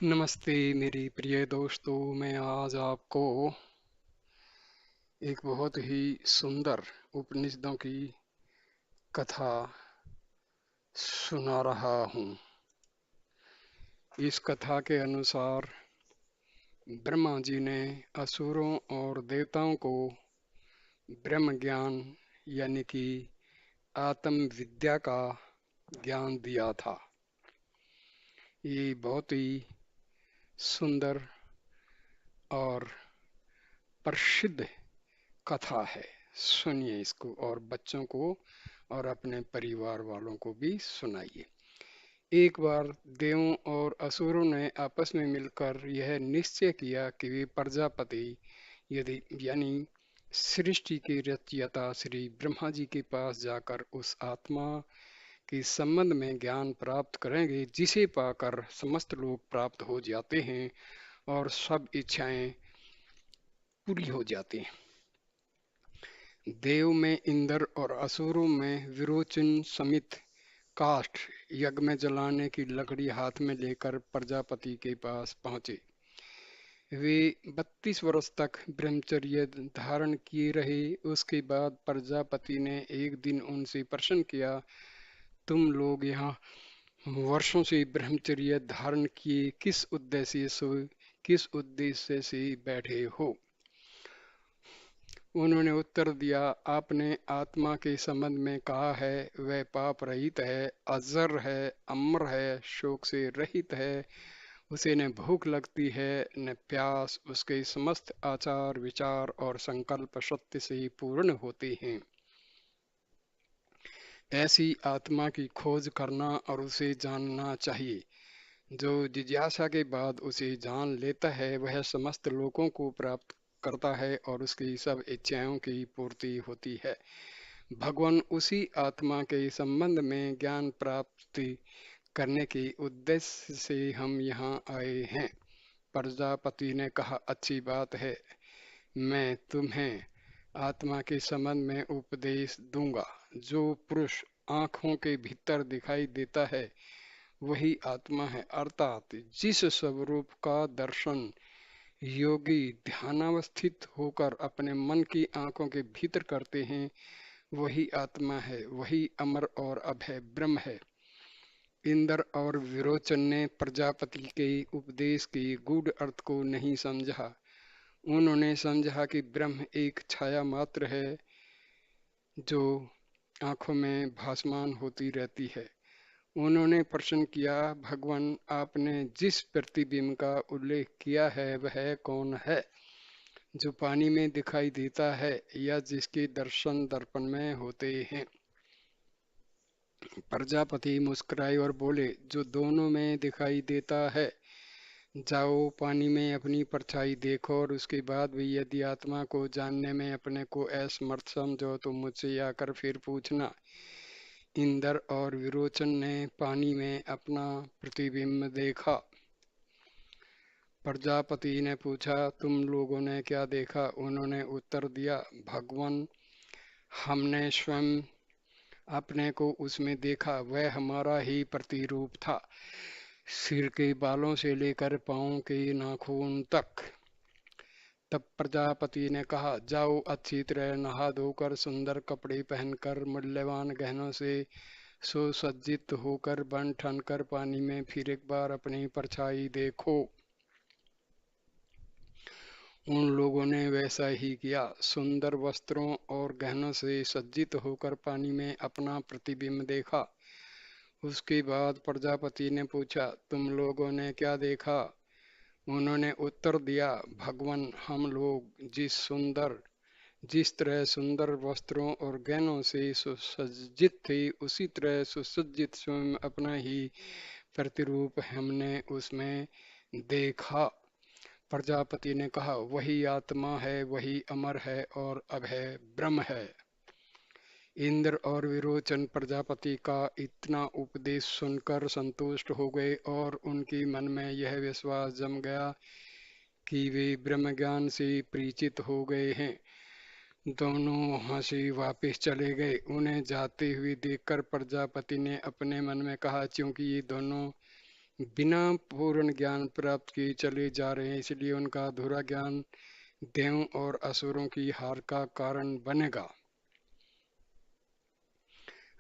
नमस्ते मेरी प्रिय दोस्तों। मैं आज आपको एक बहुत ही सुंदर उपनिषदों की कथा सुना रहा हूँ। इस कथा के अनुसार ब्रह्मा जी ने असुरों और देवताओं को ब्रह्म ज्ञान यानी कि आत्म विद्या का ज्ञान दिया था। ये बहुत ही सुंदर और प्रसिद्ध कथा है। सुनिए इसको और बच्चों को और अपने परिवार वालों को भी सुनाइए। एक बार देवों और असुरों ने आपस में मिलकर यह निश्चय किया कि वे प्रजापति यदि यानी सृष्टि के रचयिता श्री ब्रह्मा जी के पास जाकर उस आत्मा के संबंध में ज्ञान प्राप्त करेंगे जिसे पाकर समस्त लोग प्राप्त हो जाते हैं और सब इच्छाएं पूरी हो जाती हैं। देव में इंद्र और असुरों में विरोचन समित काष्ठ यज्ञ में जलाने की लकड़ी हाथ में लेकर प्रजापति के पास पहुंचे। वे 32 वर्ष तक ब्रह्मचर्य धारण किए रहे। उसके बाद प्रजापति ने एक दिन उनसे प्रश्न किया, तुम लोग यहाँ वर्षों से ब्रह्मचर्य धारण किए किस उद्देश्य से बैठे हो? उन्होंने उत्तर दिया, आपने आत्मा के संबंध में कहा है वह पाप रहित है, अजर है, अमर है, शोक से रहित है, उसे न भूख लगती है न प्यास, उसके समस्त आचार विचार और संकल्प सत्य से पूर्ण होते हैं। ऐसी आत्मा की खोज करना और उसे जानना चाहिए। जो जिज्ञासा के बाद उसे जान लेता है वह समस्त लोकों को प्राप्त करता है और उसकी सब इच्छाओं की पूर्ति होती है। भगवान उसी आत्मा के संबंध में ज्ञान प्राप्ति करने के उद्देश्य से हम यहाँ आए हैं। प्रजापति ने कहा, अच्छी बात है, मैं तुम्हें आत्मा के संबंध में उपदेश दूंगा। जो पुरुष आंखों के भीतर दिखाई देता है वही आत्मा है, अर्थात जिस स्वरूप का दर्शन योगी ध्यानावस्थित होकर अपने मन की आंखों के भीतर करते हैं वही आत्मा है, वही अमर और अभय ब्रह्म है। इंद्र और विरोचन ने प्रजापति के उपदेश के गूढ़ अर्थ को नहीं समझा। उन्होंने समझा कि ब्रह्म एक छाया मात्र है जो आंखों में भासमान होती रहती है। उन्होंने प्रश्न किया, भगवान आपने जिस प्रतिबिंब का उल्लेख किया है वह कौन है? जो पानी में दिखाई देता है या जिसके दर्शन दर्पण में होते हैं? प्रजापति मुस्कुराए और बोले, जो दोनों में दिखाई देता है। जाओ पानी में अपनी परछाई देखो और उसके बाद भी यदि आत्मा को जानने में अपने को असमर्थ समझो तो मुझसे आकर फिर पूछना। इंद्र और विरोचन ने पानी में अपना प्रतिबिंब देखा। प्रजापति ने पूछा, तुम लोगों ने क्या देखा? उन्होंने उत्तर दिया, भगवान हमने स्वयं अपने को उसमें देखा, वह हमारा ही प्रतिरूप था, सिर के बालों से लेकर पांव के नाखून तक। तब प्रजापति ने कहा, जाओ अच्छी तरह नहा धोकर सुंदर कपड़े पहनकर मूल्यवान गहनों से सुसज्जित होकर बन ठन कर पानी में फिर एक बार अपनी परछाई देखो। उन लोगों ने वैसा ही किया। सुंदर वस्त्रों और गहनों से सज्जित होकर पानी में अपना प्रतिबिंब देखा। उसके बाद प्रजापति ने पूछा, तुम लोगों ने क्या देखा? उन्होंने उत्तर दिया, भगवान हम लोग जिस तरह सुंदर वस्त्रों और गहनों से सुसज्जित थे उसी तरह सुसज्जित स्वयं अपना ही प्रतिरूप हमने उसमें देखा। प्रजापति ने कहा, वही आत्मा है, वही अमर है और अभय ब्रह्म है। इंद्र और विरोचन प्रजापति का इतना उपदेश सुनकर संतुष्ट हो गए और उनके मन में यह विश्वास जम गया कि वे ब्रह्म ज्ञान से परिचित हो गए हैं। दोनों वहां से वापस चले गए। उन्हें जाते हुए देखकर प्रजापति ने अपने मन में कहा, क्योंकि ये दोनों बिना पूर्ण ज्ञान प्राप्त किए चले जा रहे हैं, इसलिए उनका अधूरा ज्ञान देवों और असुरों की हार का कारण बनेगा।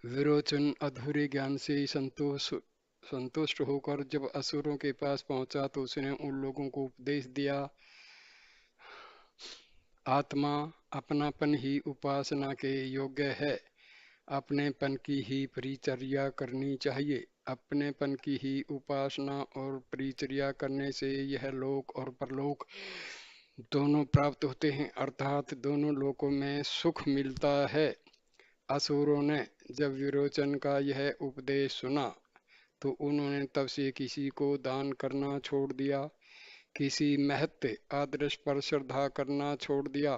विरोचन अधूरे ज्ञान से संतुष्ट होकर जब असुरों के पास पहुंचा तो उसने उन लोगों को उपदेश दिया, आत्मा अपनापन ही उपासना के योग्य है। अपनेपन की ही परिचर्या करनी चाहिए। अपनेपन की ही उपासना और परिचर्या करने से यह लोक और परलोक दोनों प्राप्त होते हैं, अर्थात दोनों लोकों में सुख मिलता है। असुरों ने जब विरोचन का यह उपदेश सुना तो उन्होंने तब से किसी को दान करना छोड़ दिया, किसी महत्व आदर्श पर श्रद्धा करना छोड़ दिया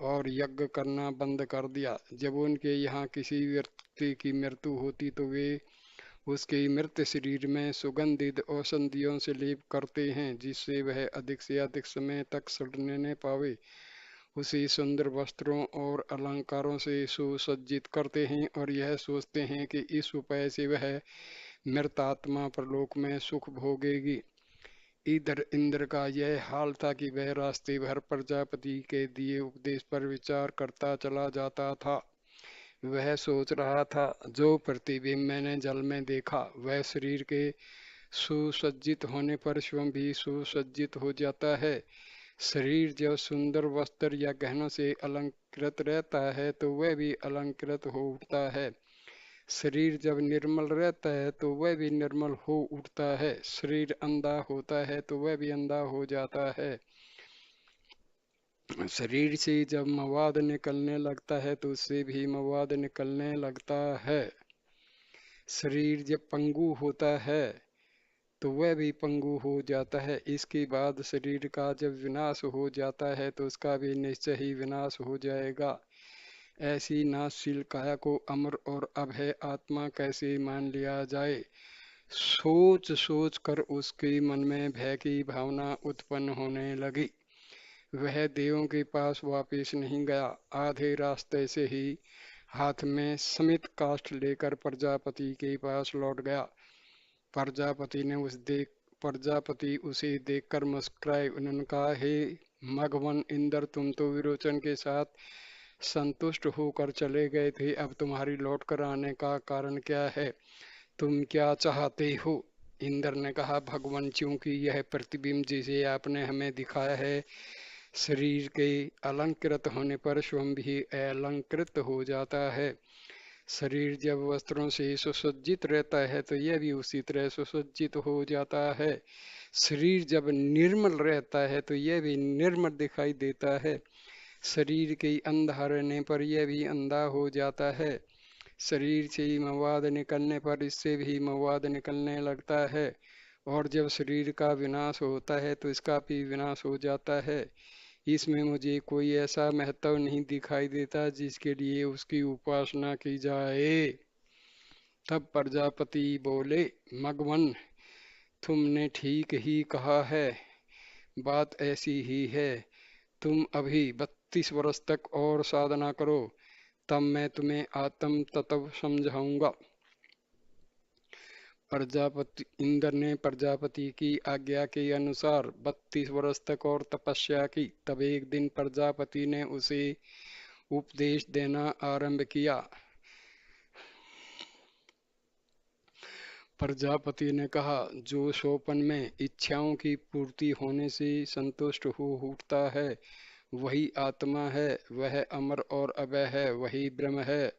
और यज्ञ करना बंद कर दिया। जब उनके यहाँ किसी व्यक्ति की मृत्यु होती तो वे उसके मृत शरीर में सुगंधित औषधियों से लेप करते हैं, जिससे वह अधिक से अधिक समय तक सड़ने न पावे। उसे सुंदर वस्त्रों और अलंकारों से सुसज्जित करते हैं और यह सोचते हैं कि इस उपाय से वह मृत आत्मा परलोक में सुख भोगेगी। इधर इंद्र का यह हाल था कि वह रास्ते भर प्रजापति के दिए उपदेश पर विचार करता चला जाता था। वह सोच रहा था, जो प्रतिबिंब मैंने जल में देखा वह शरीर के सुसज्जित होने पर स्वयं भी सुसज्जित हो जाता है। शरीर जब सुंदर वस्त्र या गहनों से अलंकृत रहता है तो वह भी अलंकृत हो उठता है। शरीर जब निर्मल रहता है तो वह भी निर्मल हो उठता है। शरीर अंधा होता है तो वह भी अंधा हो जाता है। शरीर से जब मवाद निकलने लगता है तो उससे भी मवाद निकलने लगता है। शरीर जब पंगु होता है तो वह भी पंगु हो जाता है। इसके बाद शरीर का जब विनाश हो जाता है तो उसका भी निश्चय ही विनाश हो जाएगा। ऐसी नाशशील काया को अमर और अभय आत्मा कैसे मान लिया जाए? सोच सोच कर उसके मन में भय की भावना उत्पन्न होने लगी। वह देवों के पास वापस नहीं गया। आधे रास्ते से ही हाथ में समित काष्ठ लेकर प्रजापति के पास लौट गया। प्रजापति उसे देखकर मुस्कुराए। उन्होंने कहा, हे मघवन इंद्र, तुम तो विरोचन के साथ संतुष्ट होकर चले गए थे, अब तुम्हारी लौट कर आने का कारण क्या है? तुम क्या चाहते हो? इंद्र ने कहा, भगवान, चूंकि यह प्रतिबिंब जिसे आपने हमें दिखाया है शरीर के अलंकृत होने पर स्वयं भी अलंकृत हो जाता है। शरीर जब वस्त्रों से सुसज्जित रहता है तो यह भी उसी तरह सुसज्जित हो जाता है। शरीर जब निर्मल रहता है तो यह भी निर्मल दिखाई देता है। शरीर के अंधा रहने पर यह भी अंधा हो जाता है। शरीर से मवाद निकलने पर इससे भी मवाद निकलने लगता है और जब शरीर का विनाश होता है तो इसका भी विनाश हो जाता है। इसमें मुझे कोई ऐसा महत्व नहीं दिखाई देता जिसके लिए उसकी उपासना की जाए। तब प्रजापति बोले, मघवन, तुमने ठीक ही कहा है। बात ऐसी ही है। तुम अभी 32 वर्ष तक और साधना करो, तब मैं तुम्हें आत्म तत्व समझाऊंगा। प्रजापति इंद्र ने प्रजापति की आज्ञा के अनुसार 32 वर्ष तक और तपस्या की। तब एक दिन प्रजापति ने उसे उपदेश देना आरंभ किया। प्रजापति ने कहा, जो सोपन में इच्छाओं की पूर्ति होने से संतुष्ट हो उठता है वही आत्मा है, वह अमर और अभय है, वही ब्रह्म है।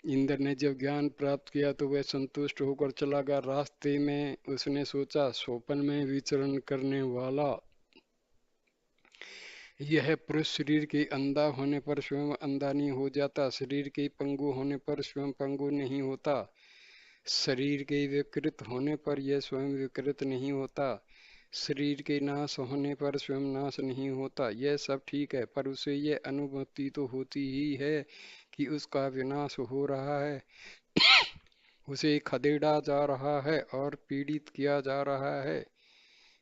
इंद्र ने जब ज्ञान प्राप्त किया तो वह संतुष्ट होकर चला गया। रास्ते में उसने सोचा, सोपन में विचरण करने वाला यह पुरुष शरीर के अंधा होने पर स्वयं अंधा नहीं हो जाता, शरीर के पंगु होने पर स्वयं पंगु नहीं होता, शरीर के विकृत होने पर यह स्वयं विकृत नहीं होता, शरीर के नाश होने पर स्वयं नाश नहीं होता। यह सब ठीक है, पर उसे यह अनुभूति तो होती ही है कि उसका विनाश हो रहा है, उसे खदेड़ा जा रहा है और पीड़ित किया जा रहा है।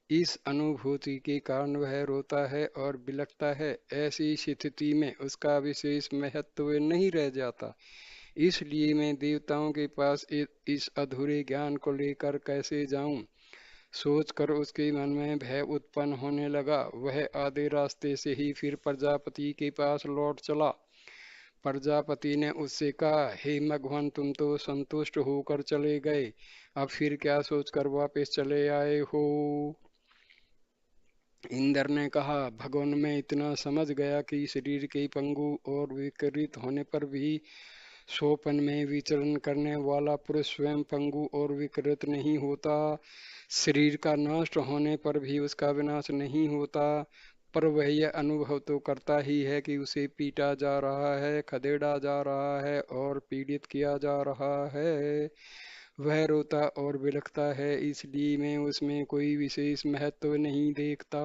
इस अनुभूति के कारण वह रोता है और बिलखता है। ऐसी स्थिति में उसका विशेष महत्व नहीं रह जाता। इसलिए मैं देवताओं के पास इस अधूरे ज्ञान को लेकर कैसे जाऊं? सोचकर उसके मन में भय उत्पन्न होने लगा। वह आधे रास्ते से ही फिर प्रजापति के पास लौट चला। प्रजापति ने उससे कहा, हे भगवान, तुम तो संतुष्ट होकर चले गए, अब फिर क्या सोचकर वापस चले आए हो? इंद्र ने कहा, भगवान, मैं इतना समझ गया कि शरीर के पंगु और विकृत होने पर भी स्वपन में विचरण करने वाला पुरुष स्वयं पंगु और विकृत नहीं होता। शरीर का नष्ट होने पर भी उसका विनाश नहीं होता, पर वह यह अनुभव तो करता ही है कि उसे पीटा जा रहा है, खदेड़ा जा रहा है और पीड़ित किया जा रहा है। वह रोता और बिलखता है, इसलिए मैं उसमें कोई विशेष महत्व नहीं देखता।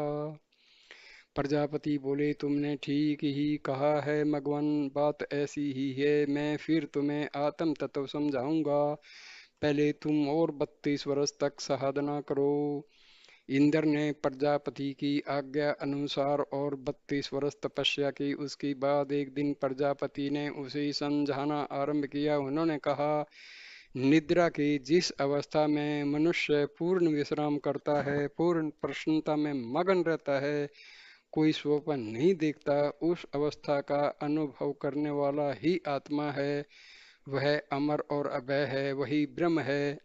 प्रजापति बोले, तुमने ठीक ही कहा है मगवन, बात ऐसी ही है। मैं फिर तुम्हें आत्म तत्व समझाऊंगा, पहले तुम और 32 वर्ष तक साधना करो। इंद्र ने प्रजापति की आज्ञा अनुसार और 32 वर्ष तपस्या की। उसके बाद एक दिन प्रजापति ने उसे समझाना आरंभ किया। उन्होंने कहा, निद्रा की जिस अवस्था में मनुष्य पूर्ण विश्राम करता है, पूर्ण प्रसन्नता में मगन रहता है, कोई स्वप्न नहीं देखता, उस अवस्था का अनुभव करने वाला ही आत्मा है। वह अमर और अभय है, वही ब्रह्म है।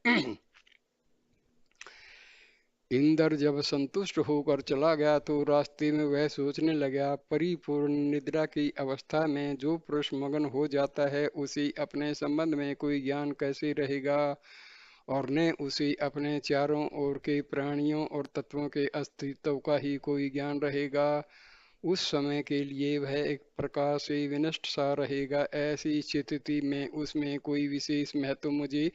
इंद्र जब संतुष्ट होकर चला गया तो रास्ते में वह सोचने लगा, परिपूर्ण निद्रा की अवस्था में जो पुरुष मगन हो जाता है, उसे अपने संबंध में कोई ज्ञान कैसे रहेगा, और न उसे अपने चारों ओर के प्राणियों और तत्वों के अस्तित्व का ही कोई ज्ञान रहेगा। उस समय के लिए वह एक प्रकार से विनष्ट सा रहेगा। ऐसी स्थिति में उसमें कोई विशेष महत्व मुझे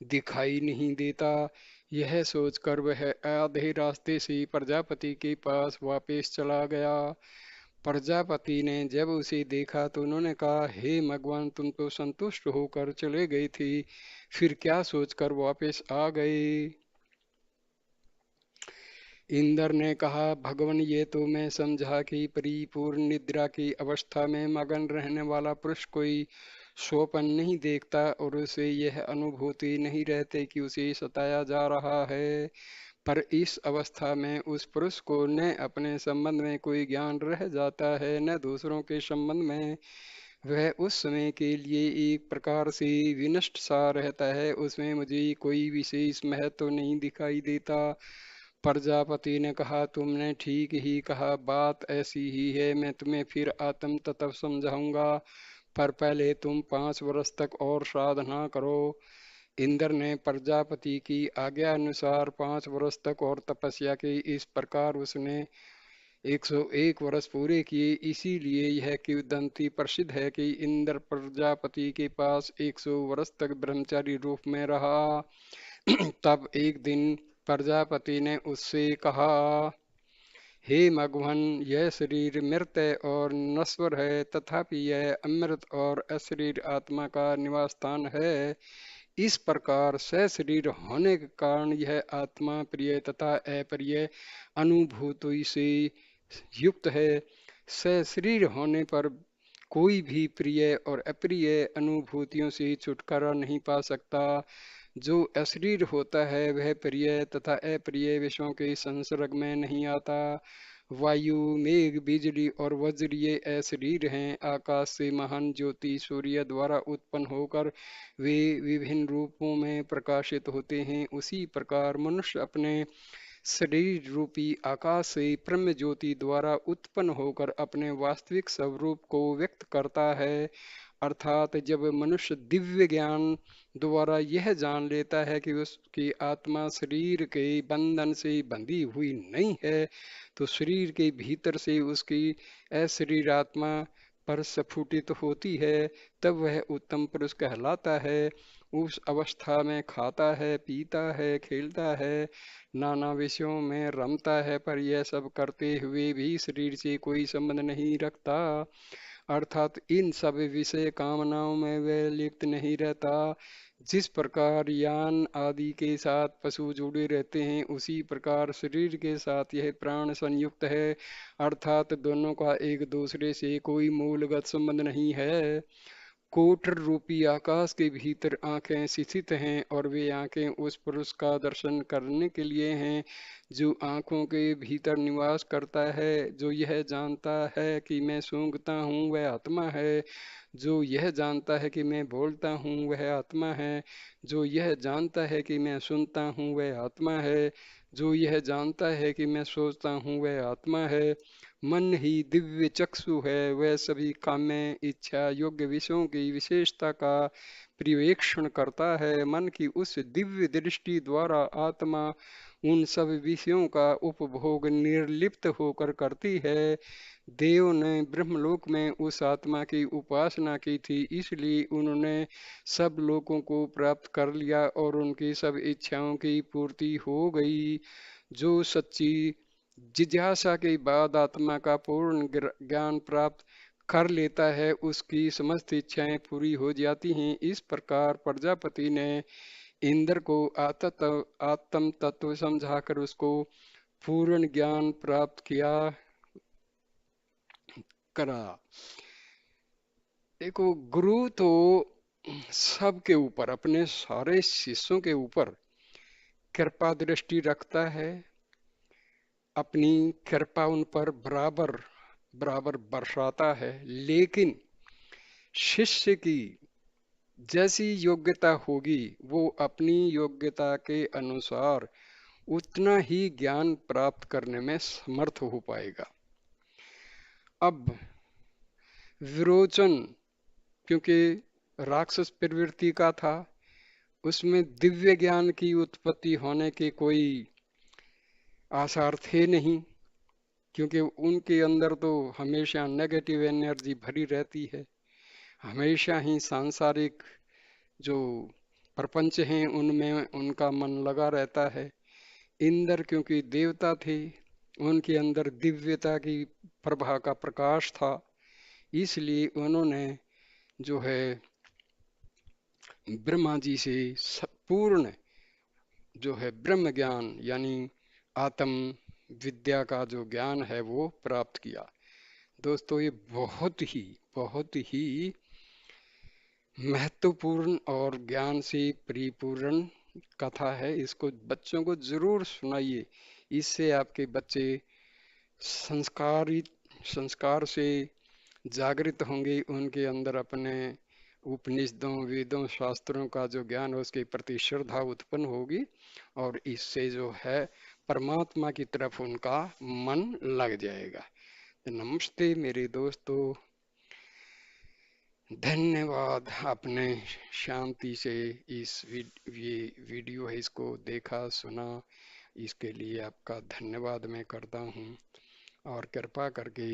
दिखाई नहीं देता। यह सोचकर वह आधे रास्ते से प्रजापति के पास वापस चला गया। प्रजापति ने जब उसे देखा तो उन्होंने कहा, हे भगवान, तुम तो संतुष्ट होकर चले गए थे, फिर क्या सोचकर वापस आ गए? इंद्र ने कहा, भगवान, ये तो मैं समझा कि परिपूर्ण निद्रा की अवस्था में मगन रहने वाला पुरुष कोई स्वप्न नहीं देखता और उसे यह अनुभूति नहीं रहती कि उसे सताया जा रहा है। पर इस अवस्था में उस पुरुष को न अपने संबंध में कोई ज्ञान रह जाता है, न दूसरों के संबंध में। वह उस समय के लिए एक प्रकार से विनष्ट सा रहता है, उसमें मुझे कोई विशेष महत्व नहीं दिखाई देता। प्रजापति ने कहा, तुमने ठीक ही कहा, बात ऐसी ही है। मैं तुम्हें फिर आत्म तत्व समझाऊंगा, पर पहले तुम 5 वर्ष तक और साधना करो। इंद्र ने प्रजापति की आज्ञा अनुसार 5 वर्ष तक और तपस्या की। इस प्रकार उसने 101 वर्ष पूरे किए। इसीलिए यह किंवदंती प्रसिद्ध है कि इंद्र प्रजापति के पास 100 वर्ष तक ब्रह्मचारी रूप में रहा। तब एक दिन प्रजापति ने उससे कहा, हे मघवन, यह शरीर मृत और नश्वर है, तथापि यह अमृत और अशरीर आत्मा का निवास स्थान है। इस प्रकार सशरीर होने के कारण यह आत्मा प्रिय तथा अप्रिय अनुभूति से युक्त है। सशरीर होने पर कोई भी प्रिय और अप्रिय अनुभूतियों से छुटकारा नहीं पा सकता। जो अशरीर होता है वह प्रिय तथा अप्रिय विषयों के संसर्ग में नहीं आता। वायु, मेघ, बिजली और वज्र ये अशरीर हैं। आकाश से महान ज्योति सूर्य द्वारा उत्पन्न होकर वे विभिन्न रूपों में प्रकाशित होते हैं। उसी प्रकार मनुष्य अपने शरीर रूपी आकाश से ब्रह्म ज्योति द्वारा उत्पन्न होकर अपने वास्तविक स्वरूप को व्यक्त करता है। अर्थात जब मनुष्य दिव्य ज्ञान द्वारा यह जान लेता है कि उसकी आत्मा शरीर के बंधन से बंधी हुई नहीं है, तो शरीर के भीतर से उसकी अशरीर आत्मा पर स्फुटित होती है, तब वह उत्तम पुरुष कहलाता है। उस अवस्था में खाता है, पीता है, खेलता है, नाना विषयों में रमता है, पर यह सब करते हुए भी शरीर से कोई संबंध नहीं रखता। अर्थात इन सब विषय कामनाओं में वह लिप्त नहीं रहता। जिस प्रकार यान आदि के साथ पशु जुड़े रहते हैं, उसी प्रकार शरीर के साथ यह प्राण संयुक्त है। अर्थात दोनों का एक दूसरे से कोई मूलगत संबंध नहीं है। कोटर रूपी आकाश के भीतर आंखें स्थित हैं और वे आंखें उस पुरुष का दर्शन करने के लिए हैं जो आंखों के भीतर निवास करता है। जो यह जानता है कि मैं सूंघता हूँ वह आत्मा है। जो यह जानता है कि मैं बोलता हूँ वह आत्मा है। जो यह जानता है कि मैं सुनता हूँ वह आत्मा है। जो यह जानता है कि मैं सोचता हूँ वह आत्मा है। मन ही दिव्य चक्षु है, वह सभी काम्य इच्छा योग्य विषयों की विशेषता का पर्यवेक्षण करता है। मन की उस दिव्य दृष्टि द्वारा आत्मा उन सब विषयों का उपभोग निर्लिप्त होकर करती है। देव ने ब्रह्मलोक में उस आत्मा की उपासना की थी, इसलिए उन्होंने सब लोगों को प्राप्त कर लिया और उनकी सब इच्छाओं की पूर्ति हो गई। जो सच्ची जिज्ञासा के बाद आत्मा का पूर्ण ज्ञान प्राप्त कर लेता है उसकी समस्त इच्छाएं पूरी हो जाती हैं। इस प्रकार प्रजापति ने इंद्र को आत्म तत्व समझाकर उसको पूर्ण ज्ञान प्राप्त किया करा। देखो, गुरु तो सबके ऊपर, अपने सारे शिष्यों के ऊपर कृपा दृष्टि रखता है। अपनी कृपा उन पर बराबर बराबर बरसाता है, लेकिन शिष्य की जैसी योग्यता होगी वो अपनी योग्यता के अनुसार उतना ही ज्ञान प्राप्त करने में समर्थ हो पाएगा। अब विरोचन, क्योंकि राक्षस प्रवृत्ति का था, उसमें दिव्य ज्ञान की उत्पत्ति होने के कोई आसार थे नहीं, क्योंकि उनके अंदर तो हमेशा नेगेटिव एनर्जी भरी रहती है। हमेशा ही सांसारिक जो प्रपंच हैं उनमें उनका मन लगा रहता है। इंद्र क्योंकि देवता थे, उनके अंदर दिव्यता की प्रभा का प्रकाश था, इसलिए उन्होंने जो है ब्रह्मा जी से पूर्ण जो है ब्रह्म ज्ञान यानी आत्म विद्या का जो ज्ञान है वो प्राप्त किया। दोस्तों, ये बहुत ही महत्वपूर्ण और ज्ञान से परिपूर्ण कथा है। इसको बच्चों को जरूर सुनाइए। इससे आपके बच्चे संस्कारित संस्कार से जागृत होंगे, उनके अंदर अपने उपनिषदों वेदों शास्त्रों का जो ज्ञान है उसके प्रति श्रद्धा उत्पन्न होगी और इससे जो है परमात्मा की तरफ उनका मन लग जाएगा। नमस्ते मेरे दोस्तों, धन्यवाद। आपने शांति से इस ये वीडियो है इसको देखा सुना, इसके लिए आपका धन्यवाद मैं करता हूँ। और कृपा करके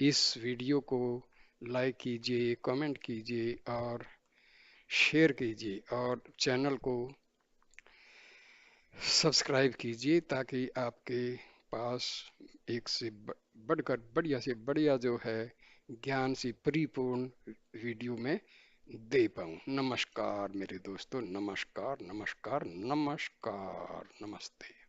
इस वीडियो को लाइक कीजिए, कमेंट कीजिए और शेयर कीजिए और चैनल को सब्सक्राइब कीजिए ताकि आपके पास एक से बढ़कर बढ़िया से बढ़िया जो है ज्ञान से परिपूर्ण वीडियो में दे पाऊँ। नमस्कार मेरे दोस्तों, नमस्कार नमस्कार नमस्कार, नमस्ते।